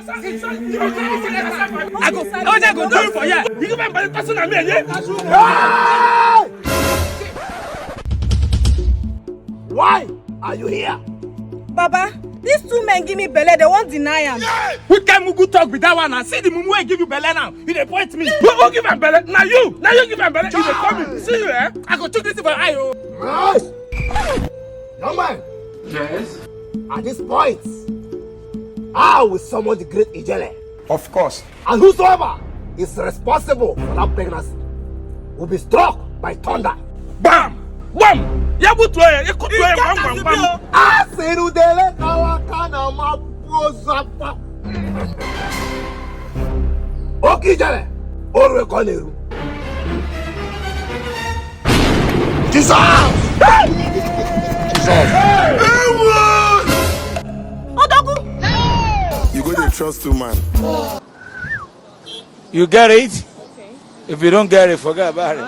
I go do it for you. You give me my person and me. Why are you here? Baba, these two men give me belle, they won't deny him. Who can Mugu talk with that one? I see the mumu give you belle now. You dey point me. Who give him belle? Now you give him belle. You dey come. See you, eh? I go took this for eye. Yes. Young man. Yes. At this point, I will summon the great Ijele. Of course. And whosoever is responsible for that pregnancy will be struck by thunder. Bam! Bam! Bam! Aserudele kawakana mapozapa. Okijele, Orwe Koneru. Jesus! Odogwu! You go to trust to man. You get it? Okay. If you don't get it, forget about it.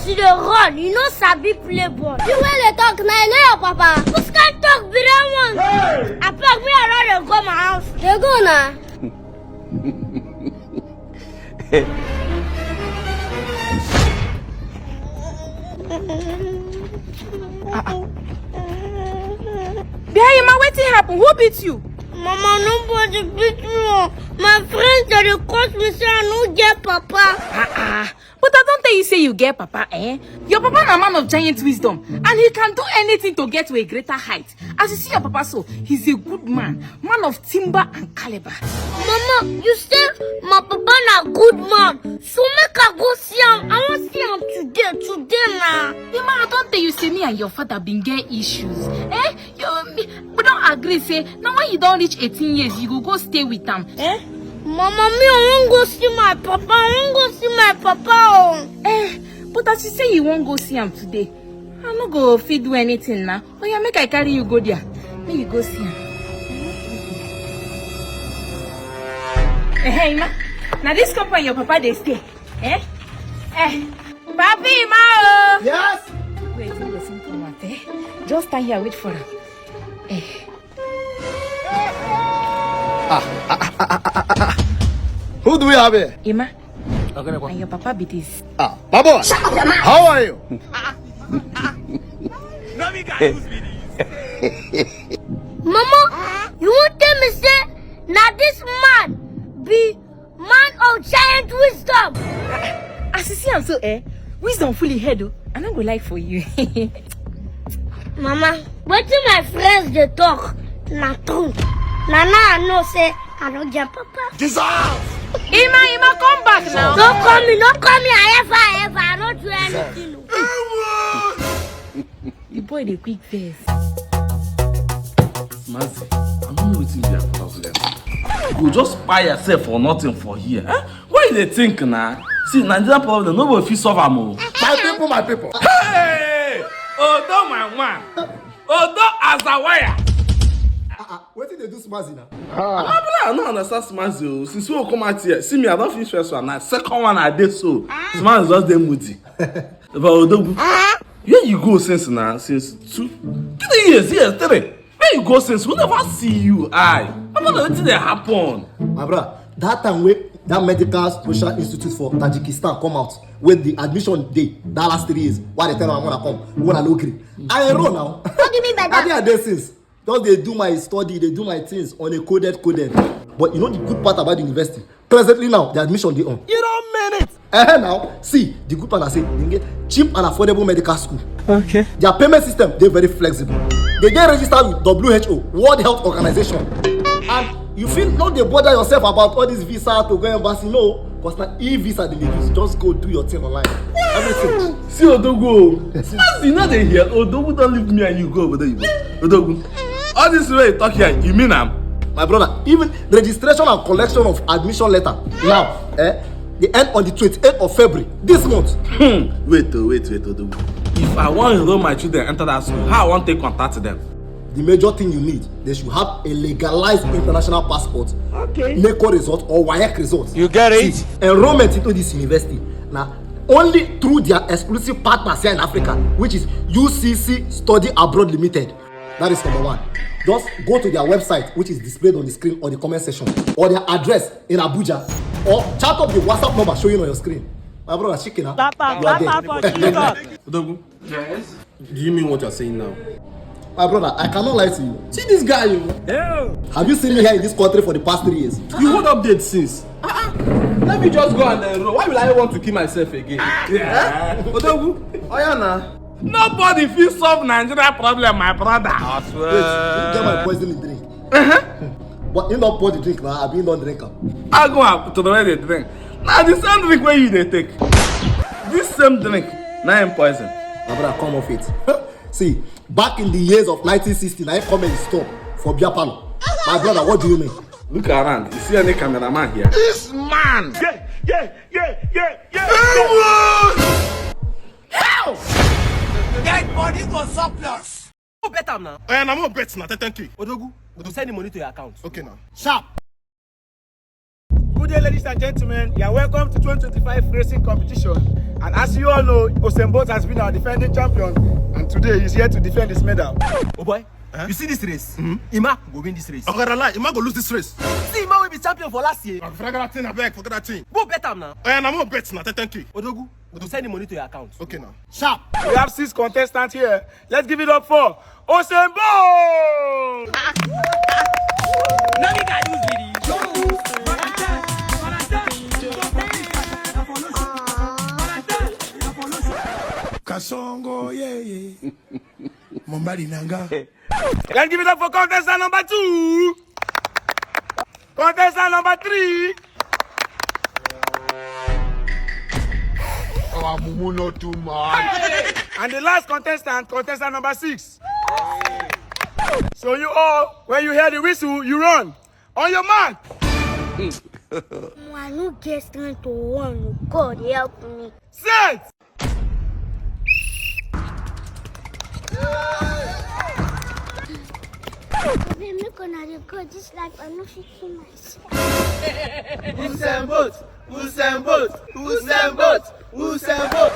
See the run, you know Sabi play ball. You when they talk now, you know your papa. Who can talk with that one? Hey. I pack me around and go my house. They go now. Behayima, wetin happen? Who beat you? Mama, nobody beat me. My friends they caught me say I no get papa. But I don't tell you say you get papa, eh? Your papa is a man of giant wisdom, and he can do anything to get to a greater height. As you see your papa so, he's a good man of timber and caliber. Mama, you say my papa na good man, so make I go see him. I want see him today now. Yema, I don't tell you say me and your father been get issues, eh? We don't agree say now when you don't reach 18 years, you go stay with them, eh? Mama, me I won't go see my papa. I won't go see my papa. But as you say you won't go see him today, I'm not go feed do anything now. Oh yeah, make I carry you go there. Make you go see him. Hey, ma. Now this company your papa they stay, eh? Papi, ma. Yes. Wait, listen to what, eh? Just stand here, wait for him. Who do we have here? Emma. Okay, and your papa be this. Papa. How are you? Mama, you won't tell me say now this man be man of giant wisdom. As you see, I'm so wisdom fully head. I'm not gonna lie for you. Mama, what do my friends they talk? Na true. Now I know say I don't get papa. Jesus! Emma, come back now. Don't call me, I don't do anything. The boy the quick face. Mazi, I don't know what you are for them. You just buy yourself for nothing for here. Eh? Why they think now? See, Nigerian problem, nobody feel solve them. My people. Hey! Odo my man. Odo Azawaya. What did they do Smazi now? I don't understand Smazi. Since we come out here, see me, I don't finish first one. Now, second one I did so. Smazi just them moody. But Odogwu, where you go since now? Since 2 years, 3. Where you go since? We never see you. I don't know what did happen. My brother, that time when that medical social institute for Tajikistan come out, when the admission day, that last 3 years, why they tell me I'm gonna come, we wanna look it. I enroll now. What do you mean by that? I think I did since. Just they do my study, they do my things on a coded. But you know the good part about the university? Presently now, the admission they on. You don't mean it. Now, see, the good part I say, they get cheap and affordable medical school. Okay. Their payment system, they're very flexible. They get registered with WHO, World Health Organization. And you feel not they bother yourself about all this visa to go embassy, no. Because now e-visa they use, just go do your thing online. Everything. See Odogwu. As you know they hear, Odogwu don't leave me and you go over there. Odogwu. All this way you talk here, you mean am? My brother, even registration and collection of admission letter now, they end on the 28th of February this month. Wait, Odogwu. If I want to enroll my children enter that school, how I want to take contact them? The major thing you need, they should have a legalized international passport, NECO result or WAEC result. You get it? See, enrollment into this university now only through their exclusive partners here in Africa, which is UCC Study Abroad Limited. That is number one. Just go to their website, which is displayed on the screen or the comment section, or their address in Abuja, or chat up the WhatsApp number showing on your screen. My brother, chicken, you are there. Odogwu. Yes. Do you mean what you're saying now? My brother, I cannot lie to you. See this guy, you. Yeah. Have you seen me here in this country for the past 3 years? You hold update since. Let me just go and enroll. Why will I want to kill myself again? Yeah. Odogwu. Oh yeah, nah. Nobody feels solve Nigeria problem, my brother. I swear. Wait, you get my poison drink. But you don't pour the drink now, I be don't drink am. I go up to the way they drink. Now the same drink where you they take. This same drink, now I'm poison. My brother, come off it. See, back in the years of 1960, I come and stop for beer parlor. My brother, what do you mean? Look around. You see any cameraman here? This man. Yeah. Help! Dead body for surplus. Who bet am now? And I'm not betting at 10K. Odogwu, we will send the money to your account. Okay now. Sharp. Good day, ladies and gentlemen. You are welcome to 2025 racing competition. And as you all know, Usain Bolt has been our defending champion, and today he's here to defend his medal. Oh boy, you see this race? Ima will win this race. Okay, I lie. Ima go lose this race. See, Ima will be champion for last year. Forget that thing, I beg. Forget that thing. Who bet am now? And I'm not betting at 10K. Odogwu, we will send the money to your account. Okay now. Sharp. We have 6 contestants here. Let's give it up for Usain Bolt. Now we got use video. Kasongo, yeah. Mombari nanga. Let's give it up for contestant number 2. Contestant number 3. Oh, Mumu not too much. And the last contestant, contestant number 6. So you all, when you hear the whistle, you run. On your mark. I no get strength to run. God help me. Set. Babe, look on how they go this life. I no fit kill myself. Usain Bolt. Usain Bolt. Usain Bolt. Usain Bolt.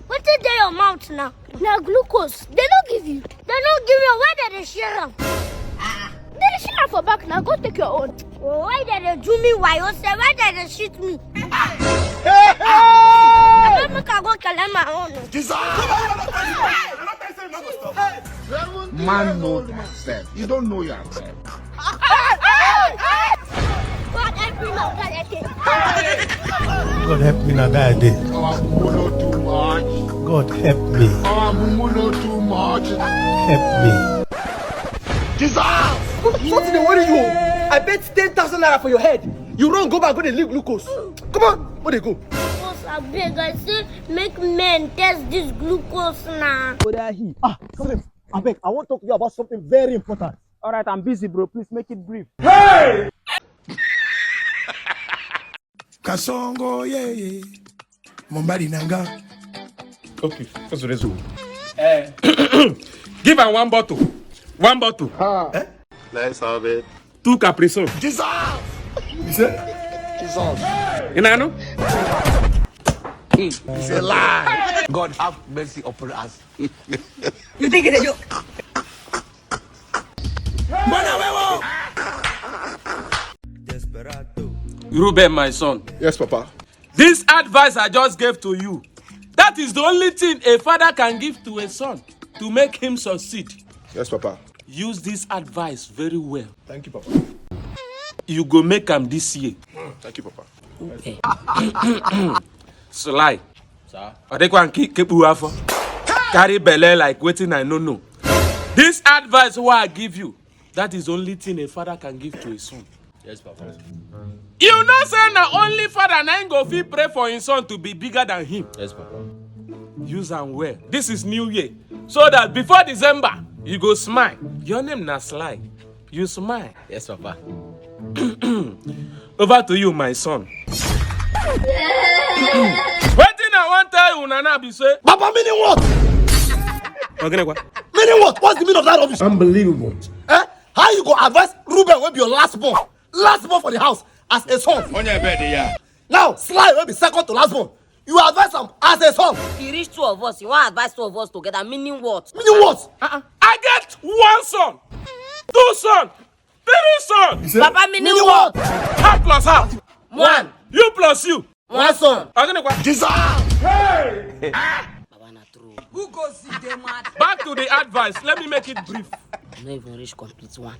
What is there your mouth now? Now glucose. They don't give you. They don't give you. Why did they share them? They share for back now. Go take your own. Oh, why did they do me? Why you say? Why did they shoot me? I don't make I go kill my own. Man knows yourself. You don't know yourself. God help me now. God help me now that day. Oh, Mumu not too much. God help me. Oh, Mumu not too much. Help me. Jesus! What's the worry you? I bet 10,000 naira for your head. You run, go back, go to leave glucose. Come on, where they go? Boss, I beg. I say make men test this glucose now. Come here. I beg, I want to talk to you about something very important. All right, I'm busy, bro. Please make it brief. Kasongo, yeah. Mombari nanga. Okay, what's the result? Give her one bottle. One bottle. Let's have it. 2 Capri Sun. Jesus! You say? Jesus! You know? It's a lie. God have mercy upon us. You think it's a joke? Ruben, my son. Yes, Papa. This advice I just gave to you, that is the only thing a father can give to a son to make him succeed. Yes, Papa. Use this advice very well. Thank you, Papa. You go make am this year. Thank you, Papa. Sly. Sir. Odekwan keep afọ. Carry belle like wetin I no know. This advice what I give you, that is the only thing a father can give to his son. Yes, Papa. You know say na only father na him go fit pray for his son to be bigger than him. Yes, Papa. Use am well. This is New Year. So that before December, you go smile. Your name na Sly. You smile. Yes, Papa. Over to you, my son. Wetin I wan tell you, Nana, be say. Papa, meaning what? Okay, what? Meaning what? What's the meaning of that rubbish? Unbelievable. How you go advise Ruben will be your last born? Last born for the house as a son. On your bed, yeah. Now, Sly will be second to last born. You advise him as a son. He reach 2 of us. You want advise 2 of us together. Meaning what? Meaning what? I get 1 son, 2 son, 3 sons. Papa, meaning what? Half plus half. 1. You plus you. 1 son. Hey. Baba na true. Who goes see them mad? Back to the advice. Let me make it brief. I'm not even reach complete 1.